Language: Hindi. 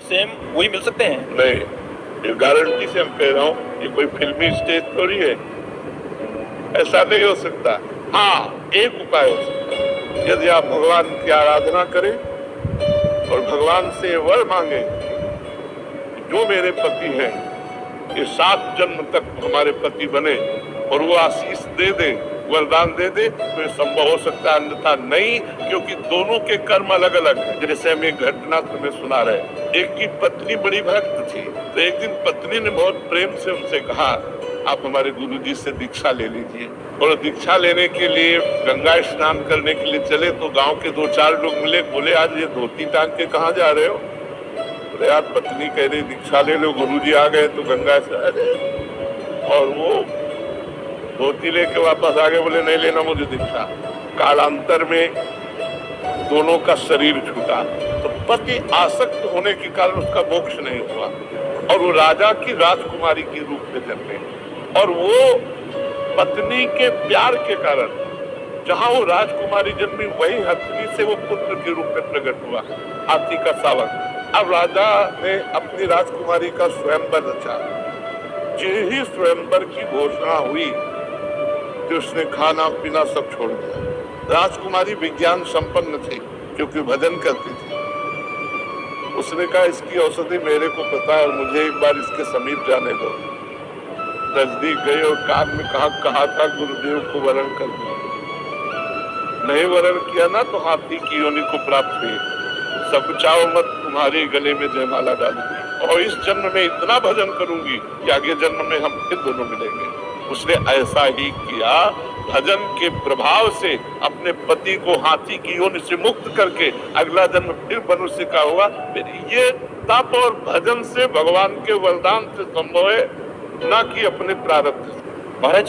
सेम वही मिल सकते हैं? नहीं, ये गारंटी से हम कह रहा हूँ, ये कोई फिल्मी स्टेज थोड़ी है, ऐसा नहीं हो सकता। हाँ, एक उपाय हो सकता है, यदि आप भगवान की आराधना करें और भगवान से वर मांगे, जो मेरे पति हैं ये 7 जन्म तक हमारे पति बने, और वो आशीष दे दे, वरदान दे दे, तो ये संभव हो सकता है, अन्यथा नहीं, क्योंकि दोनों के कर्म अलग अलग हैं। जैसे हम एक घटना तुम्हें सुना रहे, एक की पत्नी बड़ी भक्त थी, तो एक दिन पत्नी ने बहुत प्रेम से उनसे कहा, आप हमारे गुरुजी से दीक्षा ले लीजिए। और दीक्षा लेने के लिए गंगा स्नान करने के लिए चले, तो गांव के 2-4 लोग मिले, बोले आज ये धोती टांग के कहाँ जा रहे हो? बोले यार पत्नी कह रही दीक्षा ले लो, गुरुजी आ गए तो गंगा से। अरे, और वो धोती लेके वापस आ गए, बोले नहीं लेना मुझे दीक्षा। कालांतर में दोनों का शरीर छूटा, तो पति आसक्त होने के कारण उसका मोक्ष नहीं हुआ, और वो राजा की राजकुमारी के रूप में जन्मे, और वो पत्नी के प्यार के कारण जहां वो राजकुमारी जन्मी, वही हथनी से वो पुत्र के रूप में प्रकट हुआ, हाथी का सावक। अब राजा ने अपनी राजकुमारी का स्वयंवर रचा। जो ही स्वयंवर की घोषणा हुई कि उसने खाना पीना सब छोड़ दिया। राजकुमारी विज्ञान संपन्न थी, क्योंकि भजन करती थी। उसने कहा इसकी औषधि मेरे को पता है, और मुझे एक बार इसके समीप जाने दो। नजदीक गए और कान में कहा था गुरुदेव को वरण कर दो। नहीं वरण किया ना तो हाथी की योनि को प्राप्त हुई। सब चाहो मत, तुम्हारे गले में जयमाला डालूंगी, और इस जन्म में इतना भजन करूंगी कि आगे जन्म में हम फिर दोनों मिलेंगे। उसने ऐसा ही किया, भजन के प्रभाव से अपने पति को हाथी की योनि से मुक्त करके अगला जन्म फिर मनुष्य का हुआ। ये तप और भजन से, भगवान के वरदान से संभव है, ना कि अपने प्रारब्ध से। महाराज जी,